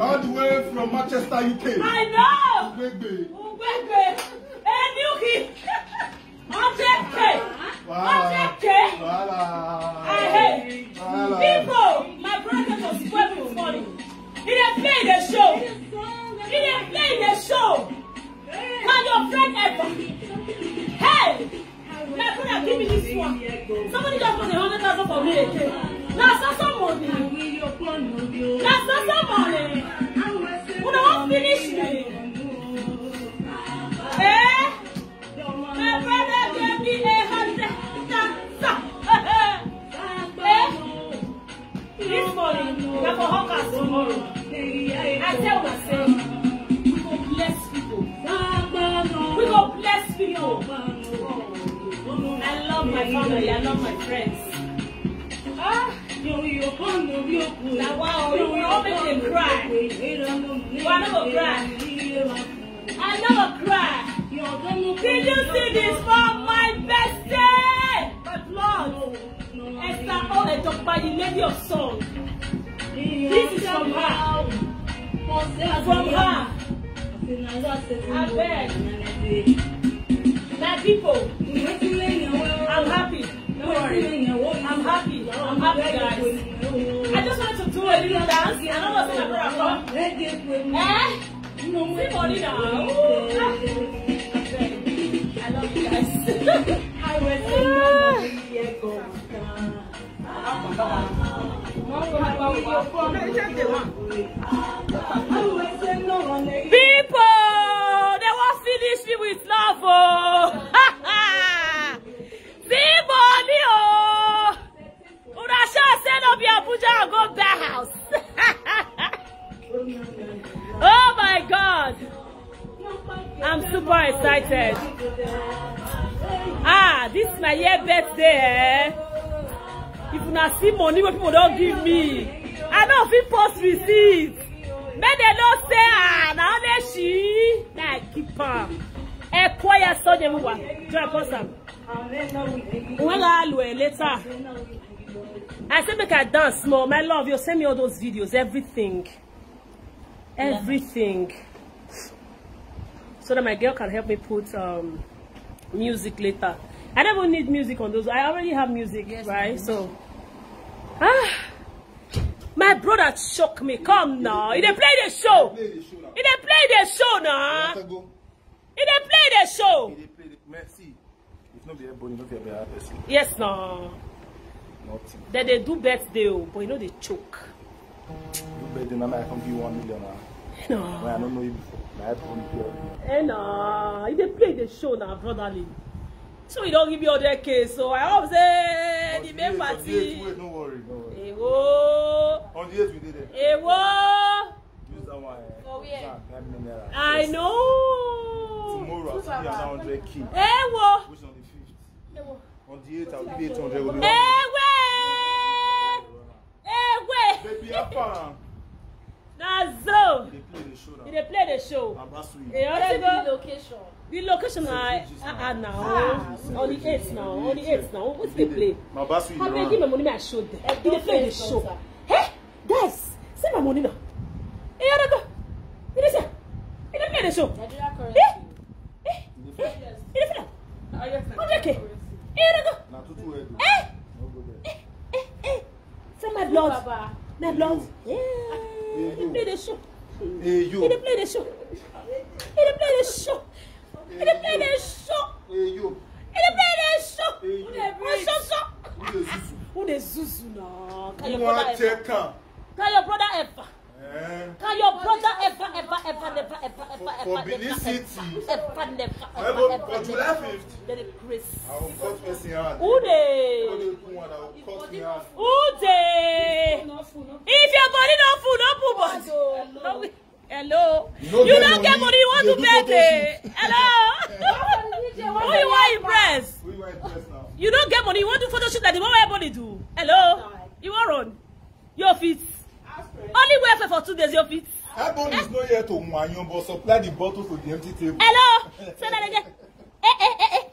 All the way from Manchester, UK. I know. Ugwegbe. Enuki. 100K. 100K. I hate people. My brother was sweating funny. He didn't play the show. He didn't play the show. Can your friend ever? Hey, my brother, give me this one. Somebody just put 100,000 for me again. Now, some money. Now, some money. Who don't finish me? Eh? My brother gave me 100,000. This morning, we're for hawkers tomorrow. I tell myself, we go bless people. We go bless people. I love my family. I love my friends. Now, wow, you will all make them cry. Well, I never cry. I never cry. Did you see this from my bestie? My blood. Esther, all I talk by the lady of song. This is from her. From her. I beg. My people, I'm happy. Don't worry. I'm happy. I'm happy, guys. I just wanted to do a little dance. And I'm not saying I'm going to come. See money now. I love you guys. I will people, they won't finish me with love. Oh. See money, oh. Urasha said up your Abuja and go back house. Oh my God. I'm super excited. This is my year birthday. Eh? If you not see money, what people don't give me, I know if you post receipts. But they don't say, now they she. Nah, keep on. A quiet son, everyone. Join post them. When I later. I said, make I dance more. My love, you send me all those videos, everything. Everything. So that my girl can help me put music later. I don't need music on those. I already have music, yes, right? So, my brother shocked me. Come now. He didn't play the show. He didn't play the show now. He didn't play the show. Merci. If not be everybody, not be a better person. Yes, no. Nothing. Then they do birthday, but you know they choke. Do birthday, now I can give you 1 million. No. Well, I don't know you before. No. He didn't play the show now, brotherly. So he don't give me all that case. So I hope say the main party. Wait, no worry, no worry. Ewo. On the 8th we did it. Ewo. Use that one. Oh yeah. I know. Tomorrow I'll give you 100K. Ewo. Which on the 5th? Ewo. On the 8th I'll give you 800. Ewe. Baby, have fun. Nazo. They play the show now. They play the show. What's the location? The location now. Now. On the 8th now. On the 8th now. What's they play? My boss will give me money. I showed them. They play the show. Hey, guys, send my money now. Hey, I go. You listen. They play the show. Okay. Hey, I go. Hey. Send my blood. My blood. Yeah. He play the show. Hey, you. He play the show. He play the show. He play the show. Hey, you. He play the show. Who the Zuzu now? Can your brother ever? Can your brother ever? Can your brother ever? For Benin City. Ever. For July 5th. Let it grace. I will cut person hand. Who they? Who they? If your body don't food, don't put body. Hello. You don't get money, you want to birthday. Hello. Who you want impress? Who you want impress now? You don't get money, you want to photo shoot like the one everybody do. Hello. You want run? Your feet. Only wear for 2 days, your feet. Ebony is not here to manyo, but supply the bottles to the empty table. Hello. Say that again.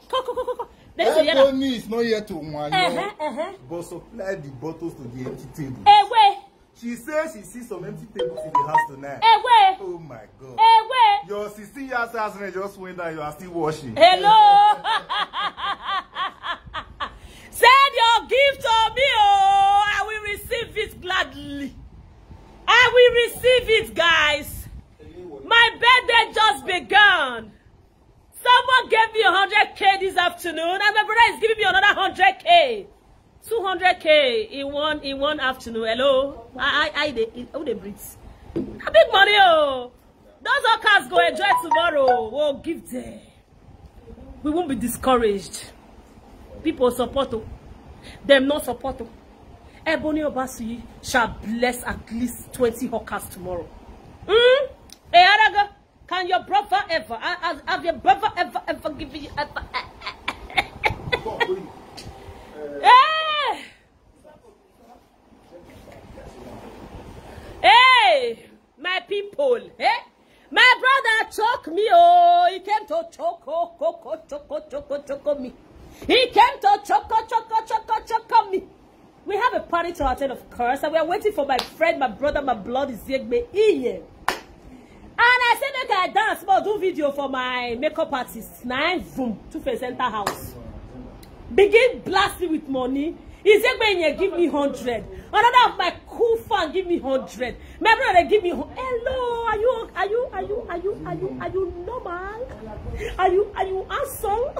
Go. Ebony is not here to manyo, but supply the bottles to the empty table. Wait. She says she sees some empty tables in the house tonight. Wait. Oh my God. Wait. Your 16 years husband just went that you are still washing. Hello. Send your gift to me, oh. I will receive it gladly. I will receive it, guys. My birthday just begun. Someone Someone gave me 100K this afternoon, and my brother is giving me another 100K. 200K in one afternoon. Hello? Who they breathe? A big money, oh. Those workers go enjoy tomorrow. We'll give them. We won't be discouraged. People support them, not support. Ebony Obasi shall bless at least 20 hawkers tomorrow. Hey, Araga, can your brother ever? Have your brother ever given you ever? Hey! Hey! My people, eh? My brother choke me, oh! He came to choke me. He came to choke me. We have a party to attend, of course, and we are waiting for my friend, my brother, my blood is Yegbe Iye. And I said, make I dance, but do video for my makeup artist. Now, boom, to face center house. Begin blasting with money. Is Yegbe give me 100. Another of my cool fan give me 100. My brother give me. Hello, are you normal? Are you handsome?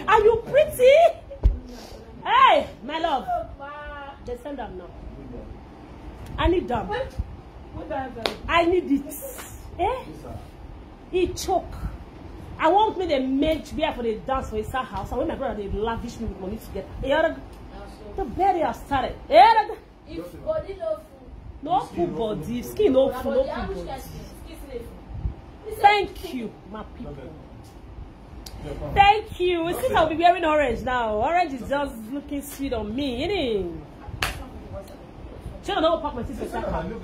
Are you pretty? Hey, my love. They send them now. I need them. I need it. Eh? He choke. I want me to make beer for the dance for his house. And when my brother they lavish me with money to get. The berry has started. If body no food. No full body. Skin no food. No full body. Thank you, my people. Thank you. Since I'll be wearing orange now. Orange is just looking sweet on me, innit? Should I not pack my things for second?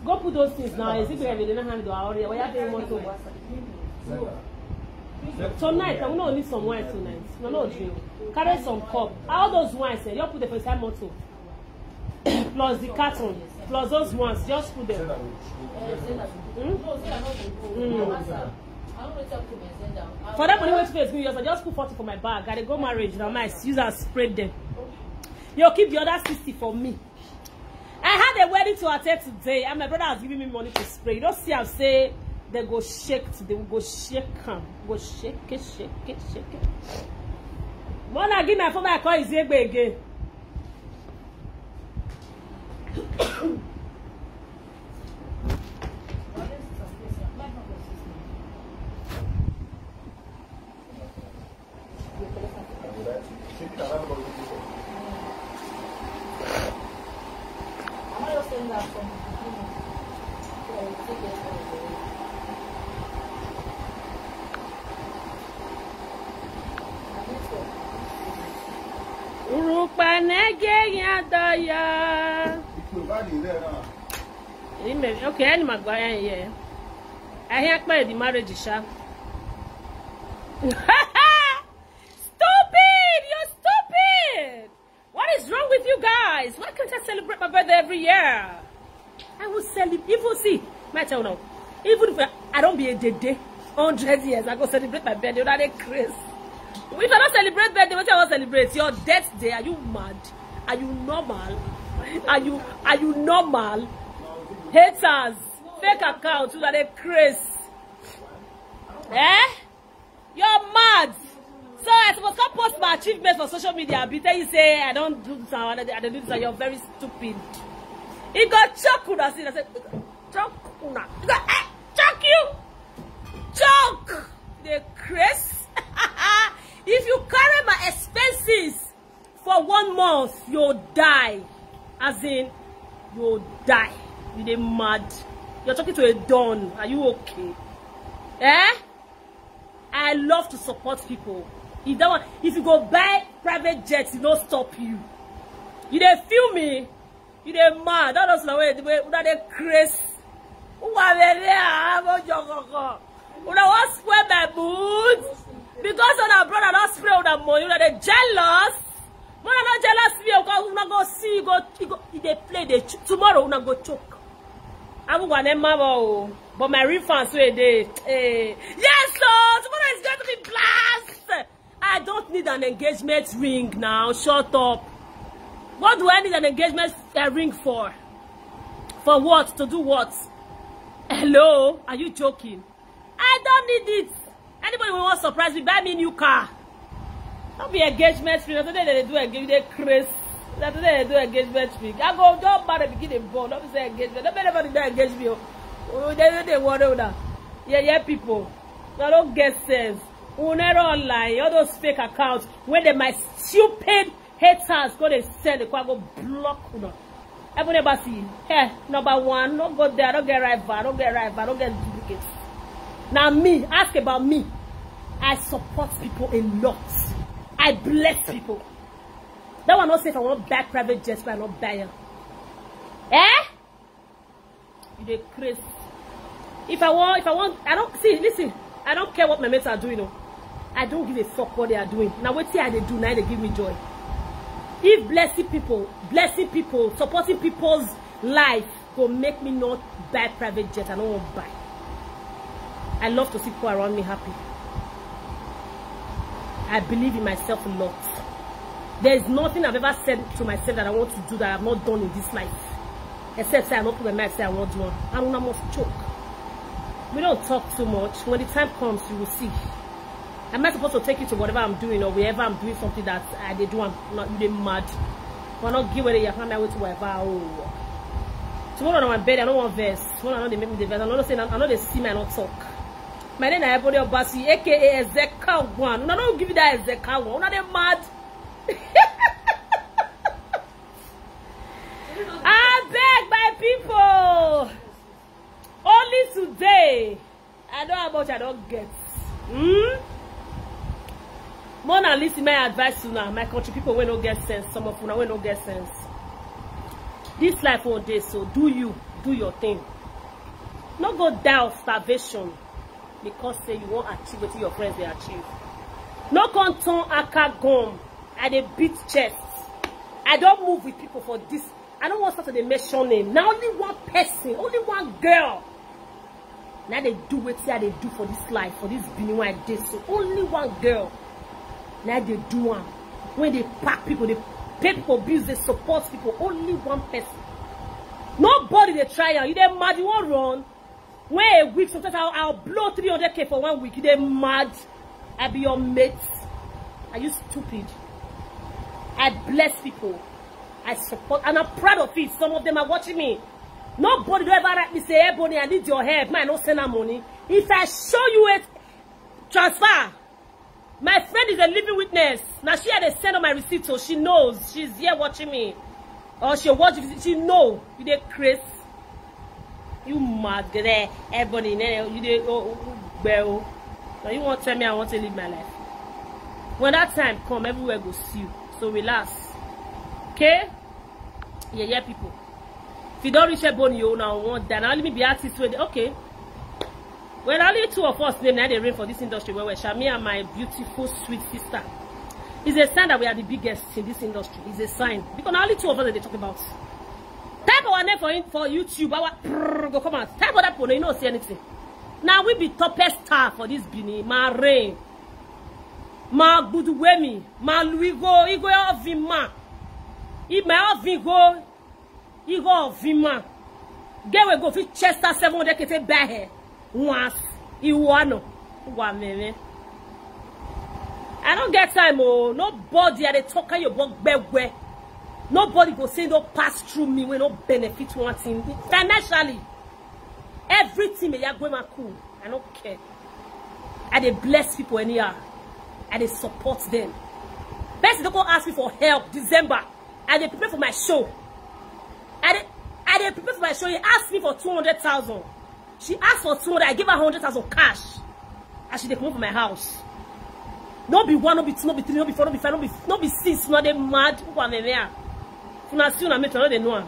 Go put those things now. Is it where they don't handle our area? Why are they want to? Tonight, I'm gonna need some wine tonight. No drink. Carry some cup. All those wines, you put the first time motto. Plus the carton. Plus those ones. Just put them. For that money wait face me, I just put 40 for my bag. Gotta go marriage now. My use and spread them. You'll keep the other 60 for me. I had a wedding to attend today, and my brother has given me money to spray. You don't see I'm say they go shake today, we go shake them. Go shake it. When I give my phone, I call his Yegbe again. Okay, any Maguire here. I hear the marriage is sharp. Stupid! You're stupid! What is wrong with you guys? Why can't I celebrate my birthday every year? I will celebrate. Even see, my tell now. Even if I don't be a day, 100 years, I go celebrate my birthday. You're not a crazy. If I don't celebrate birthday, what I want to celebrate? Your death day. Are you mad? Are you normal? Are you normal? Haters, fake accounts, you are a crazy. Eh? You're mad. So I supposed to post my achievements for social media. But then you say I don't do this, I don't do this, you're very stupid. He got choke. I said, choke. Choke you. Choke. The crazy. If you carry my expenses for 1 month, you'll die. As in, you'll die. You're mad. You're talking to a don. Are you okay? Eh? I love to support people. If that one, if you go buy private jets, it don't stop you. You dey feel me? You dey mad. That doesn't know where they crazy. Who are there? When I want to spread my mood because of that brother not spray with that money, they jealous. When I'm not jealous, we not go see they play. Tomorrow we not go choke. I'm going to mama, but my refunds were there. Yes, Lord, tomorrow is going to be blast. I don't need an engagement ring now. Shut up. What do I need an engagement ring for? For what? To do what? Hello? Are you joking? I don't need it. Anybody who wants to surprise me, buy me a new car. Don't be engagement free. That's what they do engagement. They crazy. That's what they do engagement free. I go don't bother begin a ball. Don't say engagement. Don't anybody do engage me. Oh, they want that. Yeah, people. They don't get sense. We never online. All those fake accounts when they my stupid haters go they send the go block. Everybody see. Hey, number one, don't go there. Don't get rival. Don't get rival. Don't get duplicates. Now me, ask about me. I support people a lot. I bless people. That one not say if I want to buy private jets, but I not buy them. Eh? You dey crazy. If I want, I don't see. Listen, I don't care what my mates are doing. No, I don't give a fuck what they are doing. Now what they do now, they give me joy. If blessing people, supporting people's life will make me not buy private jet, I don't want to buy. I love to see people around me happy. I believe in myself a lot. There is nothing I've ever said to myself that I want to do that I have not done in this life. Except say I don't put my mouth say I want to do one. I don't must choke. We don't talk too much. When the time comes, you will see. I'm not supposed to take you to whatever I'm doing or wherever I'm doing something that they do. I'm not really mad. I'm not give away your hand away to whatever. Oh. Tomorrow on my bed, I don't want verse. Tomorrow I know they make me the verse. I'm not saying I know they see me and not talk. My name is Ebony Obasi, aka Ezeka one. I don't give you that Ezeka one. Are they mad? I beg my people. Only today. I know how much I don't get. More than listen, my advice to now. My country people will not get sense. Some of you will not get sense. This life one day, so do your thing. Not go down of starvation. Because say you won't achieve what your friends they achieve. No canton aka gum. I dey beat chests. I don't move with people for this. I don't want to start to mention name. Now only one person, only one girl. Now they do what they do for this life, for this being I did. So only one girl. Now they do one. When they pack people, they pay people bills, they support people. Only one person. Nobody they try out. You they mad, you won't run. When a week, sometimes I'll blow 300k for 1 week. They're mad. I be your mate. Are you stupid? I bless people. I support, and I'm proud of it. Some of them are watching me. Nobody will ever write me say, "Hey, Bonnie, I need your help." Man, no send her money. If I show you it, transfer. My friend is a living witness. Now she had a send on my receipt, so she knows. She's here watching me, or she watch. She know you dey crazy. You mad, girl. Everybody, you dey well. Now you want to tell me I want to live my life. When that time come, everywhere go see you. So relax. Okay? Yeah, people. If you don't reach a bone, you now want that. Now let me be artist with okay. Well, only two of us name now they reign for this industry where we're Shami and my beautiful sweet sister. It's a sign that we are the biggest in this industry. It's a sign. Because now only two of us that they talk about. Type our name for YouTube. Go come on. Type that one, you don't see anything. Now we be toppest star for this Bini. Ma Rain. Ma Buduwemi. Ma Luigo. Igo Ovima. Ima Ovigo. Igo Ovima. Get we go for Chester 700 kete bahe. Once. Iwano. I don't get time, oh. Nobody at the talk your book bedware. Nobody go say no pass through me when no benefit one thing. Financially. Everything me ya go my cool. I don't care. I dey bless people anyhow. I dey support them. Best don't go ask me for help December. I dey prepare for my show. I dey prepare for my show. He asked me for 200,000. She asked for 200. I give her 100,000 cash. And she dey come from my house. No be one, no be two, no be three, no be four, no be five, no be six. No, they mad. Who are they? Una see una make no they know.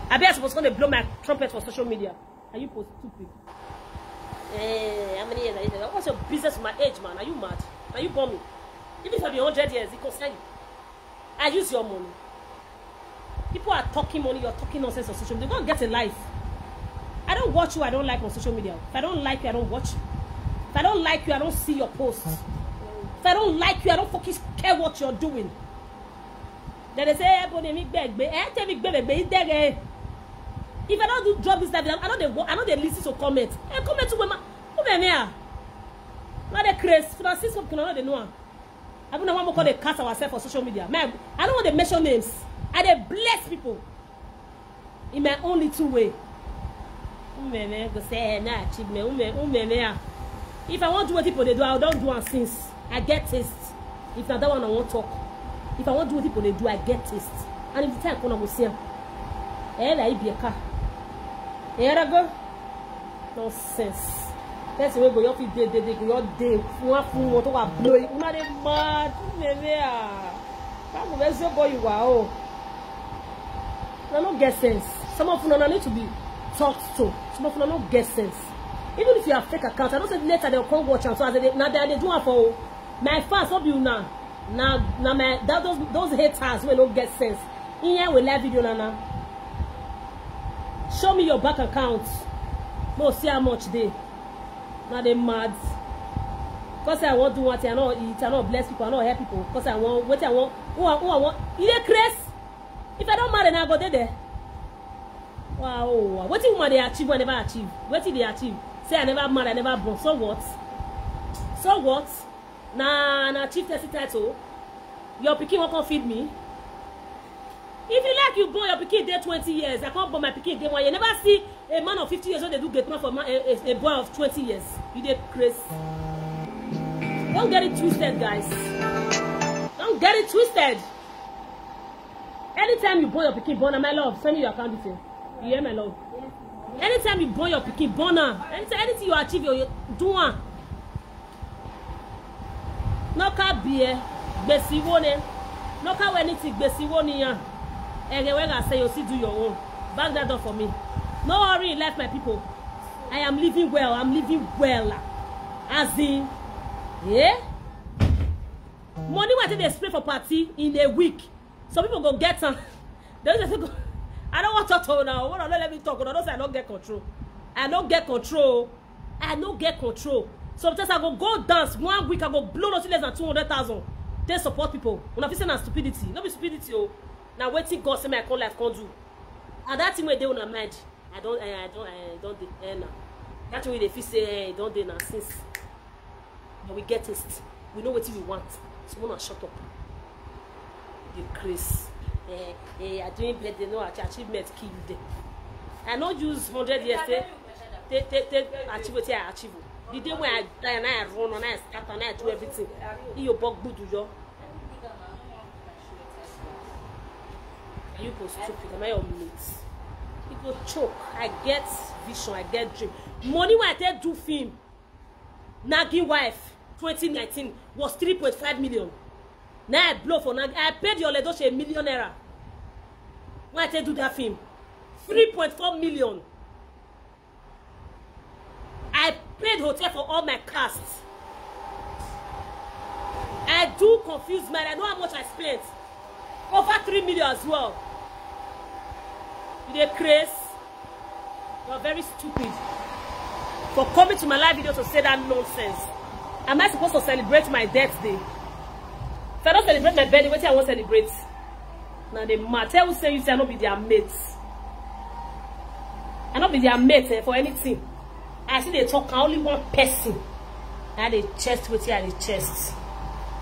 I bet I supposed to blow my trumpet for social media. Are you stupid? How many years are you? What's your business with my age, man? Are you mad? Are you bombing? Even if I be 100 years, it concern you. I use your money. People are talking money, you're talking nonsense on social media. They don't get a life. I don't watch you, I don't like on social media. If I don't like you, I don't watch you. If I don't like you, I don't see your posts. If I don't like you, I don't fucking care what you're doing. Then they say, if I don't do job this time, I know they listen to comments. Comment to women. Not the craze. Francisco can know the know. I don't know what we call they cast ourselves for social media. Man, I don't want to mention names. I dey bless people in my own little way. Go say na achievement. If I want to do what people they do, I don't do it since I get taste. If not that one I won't talk. If I want to do what people they do, I get taste. And if the time come, I will see them. Like be a car. Here I go. Nonsense. That's the way go. Your feet they go. Your day. One fool want to blow it. Una dey mad. That go so boy you are. No get sense. Some of you need to be talked to. Some of you don't get sense. Even if you have fake account, I don't say later they'll come watch and so as they now they do it for my fans. What do you now? Now my those haters will not get sense. In here we live video now. Show me your bank account. No, see how much they. Now they mad. Because I want to do what I know eat, I know bless people, I know help people. Because I want what I want. Who I want. You dey crazy? If I don't marry now, I go there. Wow. What do they achieve when I never achieve? What did they achieve? Say I never married, I never born. So what? So what? Nah, chief title. Your pikin won't come feed me. If you like, you born your pikin there 20 years. I can't born my pikin there 1 year. Never see a man of 50 years when they do get man for a boy of 20 years. You did crazy. Don't get it twisted, guys. Don't get it twisted. Anytime you born your pikin, born my love, send me your account detail. You hear my love? Anytime you born your pikin, born her. Anything you achieve, you do one. No can be besi wone. No can anything besi wone ya. And when I say you see do your own. Back that door for me. No worry in life, my people. I am living well. I'm living well. As in, yeah. Money what they spray for party in a week. Some people go get some. I don't want to talk now. Don't let me talk. I don't say I don't get control. I don't get control. I don't get control. Sometimes I go dance 1 week. I go blow nothing less than 200,000. They support people. When I feel saying stupidity, not be stupidity. Oh, now waiting God say my call life can't do. And that thing where they on a mind, I don't. Now that's why they feel say don't they now since. But we get it. We know what we want. So we not shut up. The grace. I doing better. No achievement kill them. I not use 100 years. They achieve what I achieve. The day when I die and I run and I start and I do everything, you bug good do you? You go stupid. Am I your mate? You go choke. I get vision. I get dream. Money when I take do film. Nagi wife 2019 was 3.5 million. Now I blow for Nagi. I paid your Ledoche a millionaire. When I take do that film, 3.4 million. I paid hotel for all my casts. I do confuse man. I know how much I spent. Over 3 million as well. You dey craze? You are very stupid for coming to my live video to say that nonsense. Am I supposed to celebrate my death day? If I don't celebrate my birthday, what I won't celebrate? Now the matter will say you say I not be their mates. I not be their mate for anything. I see they talk only one person. I had a chest with you at the chest.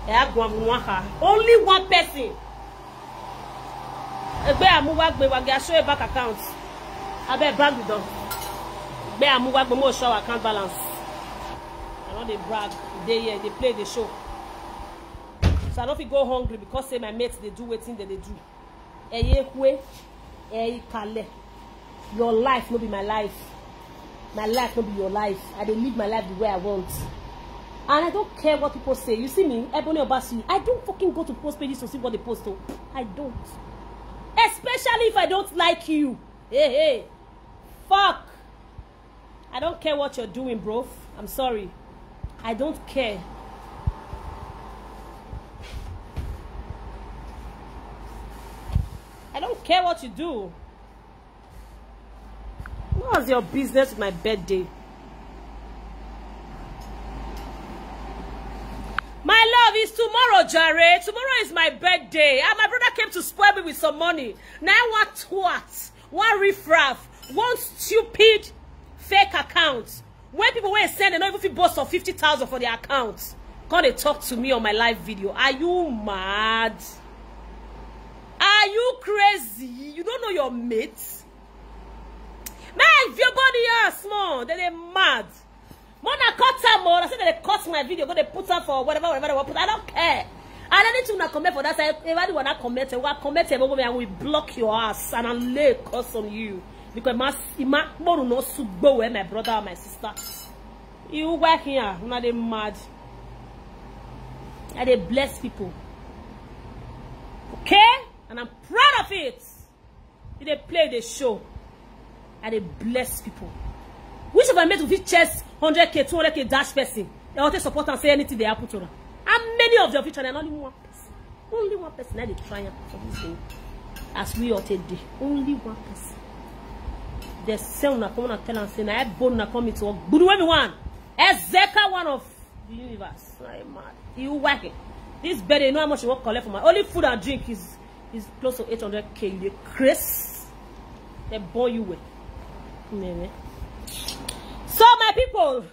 I have only one person. I show you back account. I bet brag with them. I move back more show account balance. I know they brag. They play the show. So I don't feel go hungry because say my mates they do waiting that they do. Your life will be my life. My life will be your life. I dey live my life the way I want. And I don't care what people say. You see me, Ebony Obasi, I don't fucking go to post pages to see what they post to. I don't. Especially if I don't like you. Hey. Fuck. I don't care what you're doing, bro. I'm sorry. I don't care. I don't care what you do. What's your business with my birthday? My love is tomorrow, Jare. Tomorrow is my birthday. And my brother came to spoil me with some money. Now I want twat, one riffraff, one stupid fake account, When people were send, they don't even feel boss of 50,000 for their accounts. Come they talk to me on my live video. Are you mad? Are you crazy? You don't know your mates? Man, if your body is small, then they're mad. Mona cut her more. I said they cut my video, go they put her for whatever they want. I don't care. I don't need to not comment for that. If anybody wanna comment, we comment and we block your ass and I'll lay a curse on you. Because my brother or my sister. You work here, not they mad. And they bless people. Okay? And I'm proud of it. They play the show. And they bless people. Which of I made to fit chess 100k, 200k dash person? They want to support and say anything they happen to them. How many of your future and only one person? Only one person that they triumph for this thing. As we all today. Only one person. The sound na come and tell and say na bone na come to work. Good way me one. Ezeka one of the universe. I'm mad. You working. This bed, you know how much you want to collect for my only food and drink is close to 800k. You Chris. They born you with. So my people.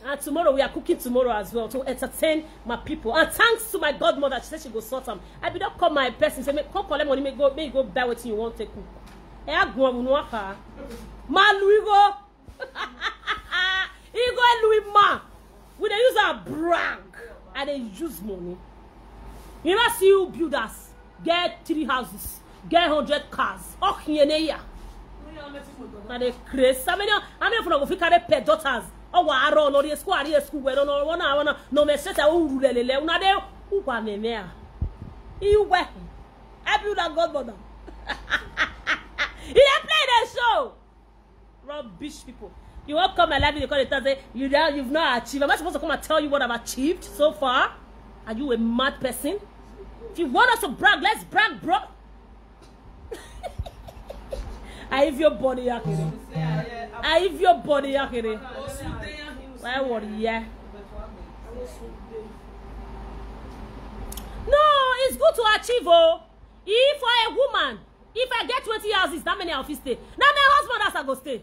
And tomorrow we are cooking tomorrow as well to entertain my people. And thanks to my godmother, she said she go sort them. I be not call my person say come collect money, may go buy what you want to cook. Ma Louis go. He go Louis ma. We dey use our brag and they use money. You know see you builders get 3 houses, get 100 cars. Oh yeah. Na dey crazy. How many of go fit carry pet daughters? Oh wa run no dey school we don't know wanna no me say who lele una dey who kwa me me. You work. I build a godmother. He didn't play the show. Rubbish people. You won't come my life because they say you've not achieved. Am I supposed to come and tell you what I've achieved so far? Are you a mad person? If you want us to brag, let's brag, bro. I have your body yakere. I have your body yakere. Why worry? Yeah. No, it's good to achieve. Oh, if for a woman. If I get 20 houses, that many houses stay. Now my husband has to go stay.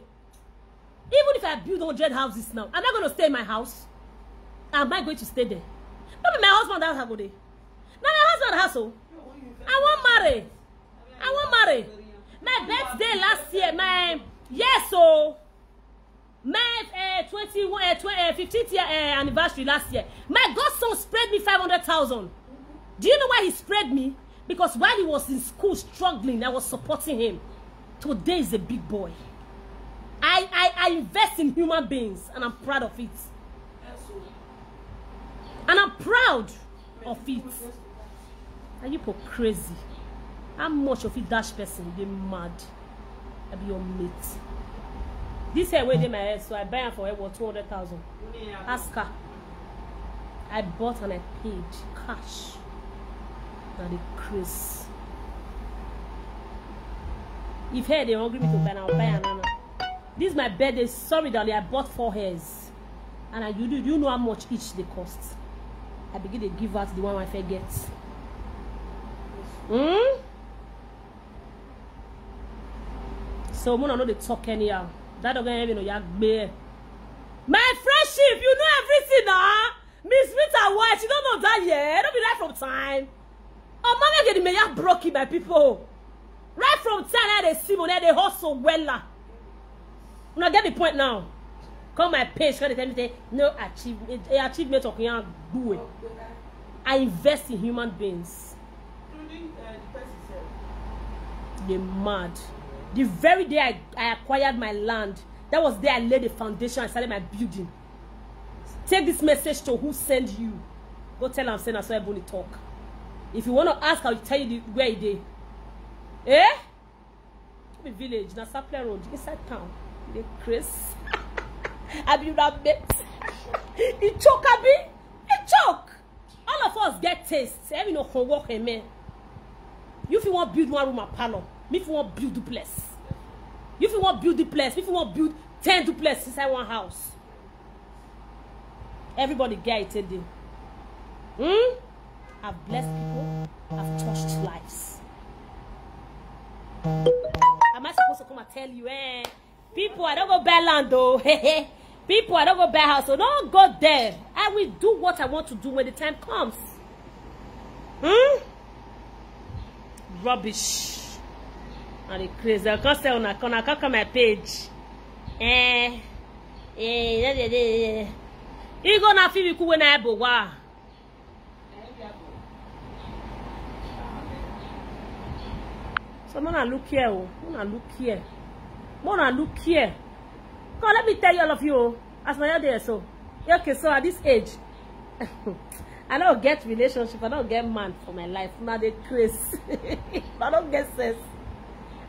Even if I build 100 houses now, am I going to stay in my house? Am I going to stay there? Not my husband has to go there. Now my husband has to. I won't marry. My birthday last year, my my 15th year anniversary last year. My godson spread me 500,000. Do you know why he spread me? Because while he was in school struggling, I was supporting him. Today is a big boy. I invest in human beings and I'm proud of it. And I'm proud of it. Are you crazy? How much of it dash person? They mad. I be your mate. This hair where they my hair, so I buy her for her 200,000. Ask her. I bought and I paid cash. Now the Chris. If hair they hungry me to buy, I'll buy another. This is my birthday. Sorry, darling, I bought 4 hairs. And you know how much each they cost. I begin to give out the one my friend gets. So Mona know they talk anyhow. That don't even know yak bear. My friendship, you know everything now. Miss Rita White, you don't know that yet. Don't be right from time. Oh, mama get the yak broken by people. Right from time they see money, they hustle well. Now get the point now. Come my page, can they tell me no achievement of young do it. I invest in human beings. They're mad. The very day I acquired my land, that was there I laid the foundation and started my building. Take this message to who sent you. Go tell them saying I saw everybody talk. If you want to ask, I'll tell you where it is. Eh? The village, na Sapler Road, inside town. The Chris. I be that bit. It choke, Abi. It choke. All of us get taste. Every no can walk a man. You if you want build 1 room a parlor, me if you want build duplex. You if you want build duplex, if you want build 10 duplex inside one house. Everybody get it today. I've blessed people. I've touched lives. Am I supposed to come and tell you, People, I don't go buy land though. People, I don't go buy house. So don't go there. I will do what I want to do when the time comes. Rubbish. And the crazy. I can't say on I can't come my page. You gonna feel you when I go. So Mona look here, Mona look here. Mona look here. Come, let me tell you all of you, as my there so. Okay, so at this age, I don't get relationship, I don't get man for my life. Now they crazy. I don't get sense.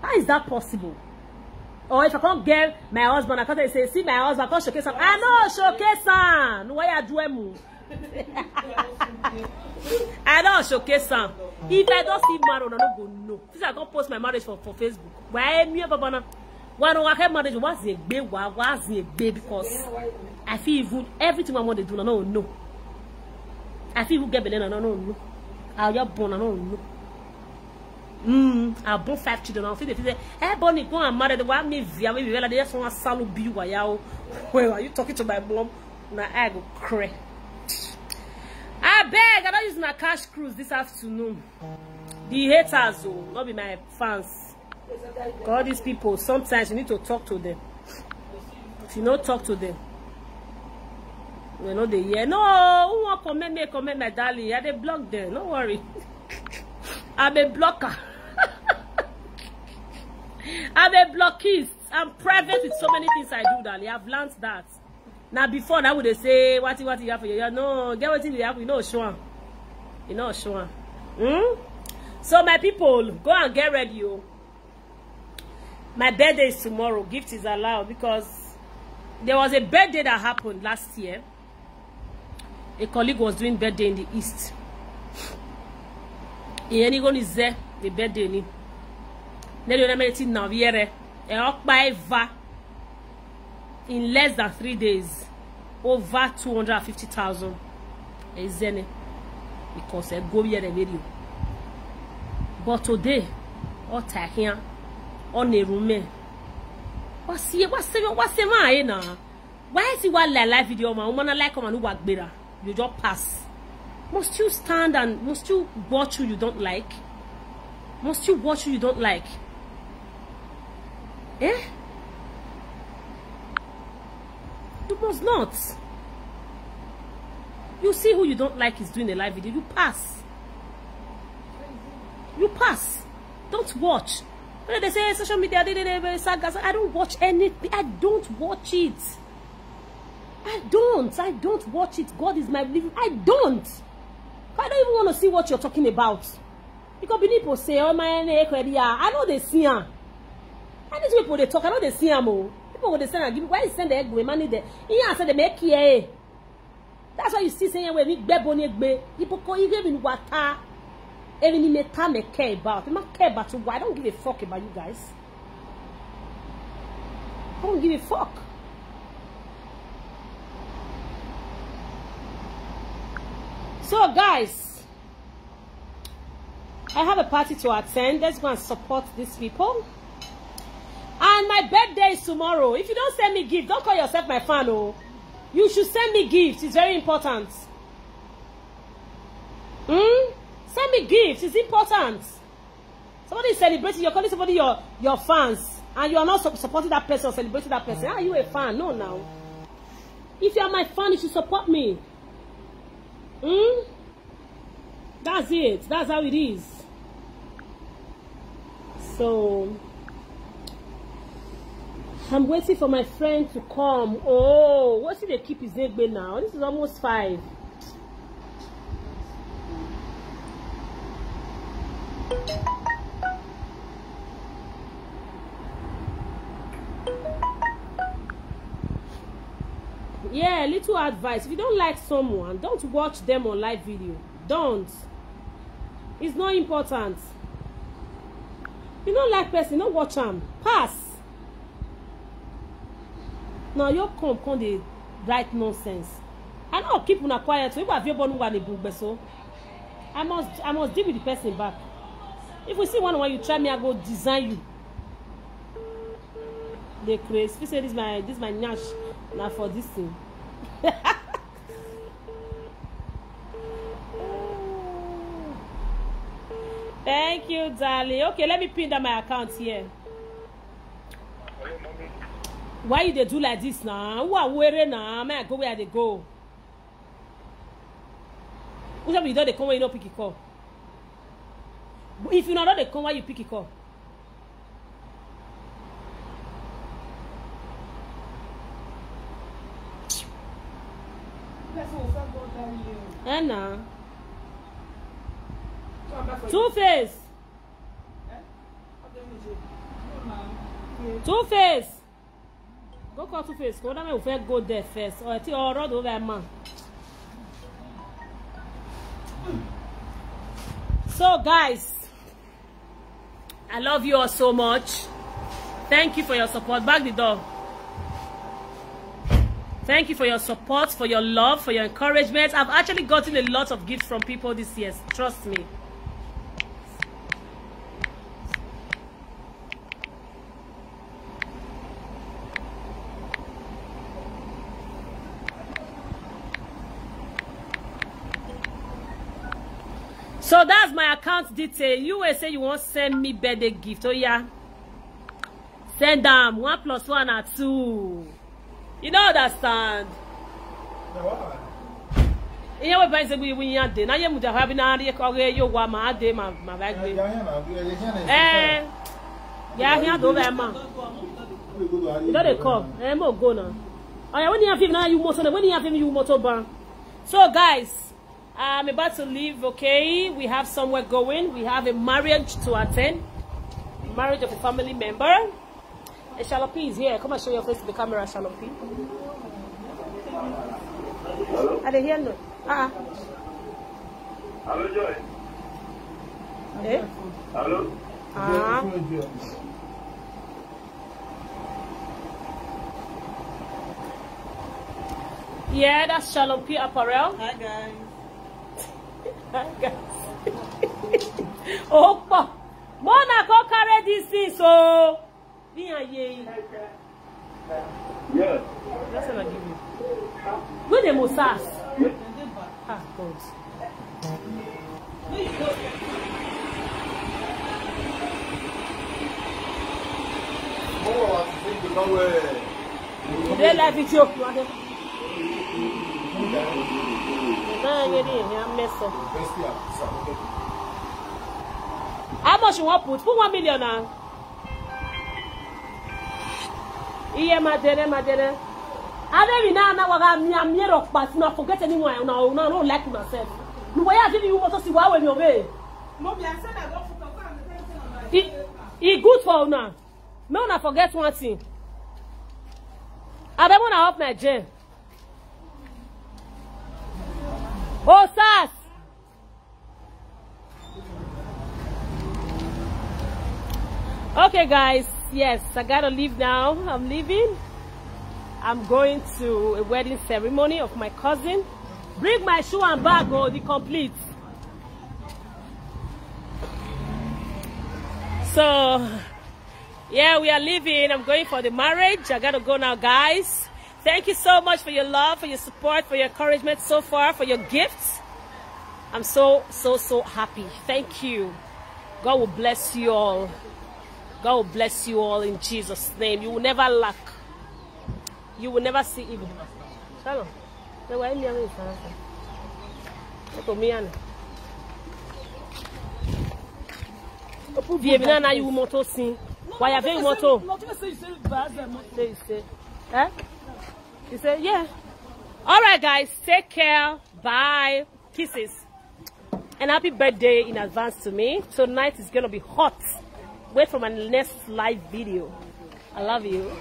How is that possible? Or if I can't get my husband, I can't say, see my husband, I can't showcase him. I know showcase him. Why are you doing? I don't showcase him. If I don't see marriage, I don't go no. Since I can't post my marriage for Facebook. Why me Baba? Why don't I have marriage? What's the baby? What's the baby? Because I feel even everything I want to do, I don't know. I feel you get better, I don't know. I'll get born, I don't know. I born 5 children. I feel they say, hey, Bonnie, go and marry the one me via me. They just want to sell you. Where are you talking to my mom? Now I go cry. I beg, I don't use my cash cruise this afternoon. The haters, oh, not be my fans. All these people, sometimes you need to talk to them. If you don't talk to them, you know they hear. No, who want comment my darling? Yeah, they block them. Don't worry. I'm a blocker. I'm a blockist. I'm private with so many things I do, darling. I've learned that. Now before that would they say what you have for you? No, get what you have, you know sure. You know sure. So my people, go and get ready. Oh. My birthday is tomorrow. Gift is allowed because there was a birthday that happened last year. A colleague was doing birthday in the east. Anyone is there, the birthday ni. In less than 3 days, over 250,000 because I go here the video. But today, all here on a room. What's the man now? Why is it one live video? Man, woman like come and work better. You just pass. Must you stand and must you watch who you don't like? Must you watch who you don't like? Eh? You must not. You see who you don't like is doing a live video. You pass. You pass. Don't watch. When they say social media, I don't watch anything. I don't watch it. I don't watch it. God is my living. I don't. I don't even want to see what you're talking about. Because people say, oh my, I know they see them. And these people they talk, I know they see them. People when they send and give, why you send the egg with money there? You answer the make here. That's why you see saying when we bebony people call you even water. Even in time they care about. They don't care about you. I don't give a fuck about you guys. I don't give a fuck. So guys, I have a party to attend. Let's go and support these people. And my birthday is tomorrow. If you don't send me gift, don't call yourself my fan. Oh, you should send me gifts. It's very important. Send me gifts. It's important. Somebody is celebrating. You're calling somebody your fans, and you are not supporting that person or celebrating that person. Are you a fan? No, now. If you are my fan, you should support me. That's it. That's how it is. So I'm waiting for my friend to come. Oh, what's it they keep his name now? This is almost 5. Yeah, little advice. If you don't like someone, don't watch them on live video. Don't. It's not important. You don't like person, don't watch them. Pass. Now you come the right nonsense. I know keep una quiet. So if I have born one book so I must deal with the person back. If we see one you try me, I go design you. They crazy. If you say this my nyash now for this thing. Thank you, darling. Okay, let me pin down my account here. Why you they do like this now? Who are wearing now? May I go where they go? Who you don't they come when you don't pick a call? If you know they come, why you pick a call? Anna. Two-Face. Two-Face. Go call Two-Face. Go down and go there first. Or I think I'll run over a man. So guys, I love you all so much. Thank you for your support. Back the door. Thank you for your support, for your love, for your encouragement. I've actually gotten a lot of gifts from people this year. Trust me. So that's my account detail. You will say you want to send me birthday gift. Oh yeah. Send them 1 + 1 or 2. You don't understand. You know what we win day. Now you must have been out here. You want my day, my bag. Yeah, here do that man. You know they come. I'm not go now. I when you have him now, you motor. When you have him, you motor ban. So guys, I'm about to leave. Okay, we have somewhere going. We have a marriage to attend. Marriage of a family member. Shalopi is here. Come and show your face to the camera, Shalopi. Are they here? No. Hello, Joy. Eh? Hello. Yeah, that's Shalopi Apparel. Hi guys. Hi guys. Opa. Mona go carry this thing so. Yes. That's what I give you. When the Mosas. Ah, God. They like video. How much you want to put 1 million now? Iye madere. I don't know what I'm near of, but not forget anyone. No, don't like myself. No way I you want to see why when you're away. Mommy, I said I don't forget. It's good for now. No, not forget one thing. I don't want to help my jail. Oh, Sas! Okay, guys. Yes, I gotta leave now. I'm leaving. I'm going to a wedding ceremony of my cousin. Bring my shoe and bag, oh, the complete. So, yeah, we are leaving. I'm going for the marriage. I gotta go now, guys. Thank you so much for your love, for your support, for your encouragement so far, for your gifts. I'm so happy. Thank you. God will bless you all. God will bless you all in Jesus' name. You will never lack. You will never see evil. Shalom. You moto sim. Why have you moto? Eh? You say yeah. All right, guys. Take care. Bye. Kisses. And happy birthday in advance to me. Tonight is gonna be hot. Wait for my next live video. I love you.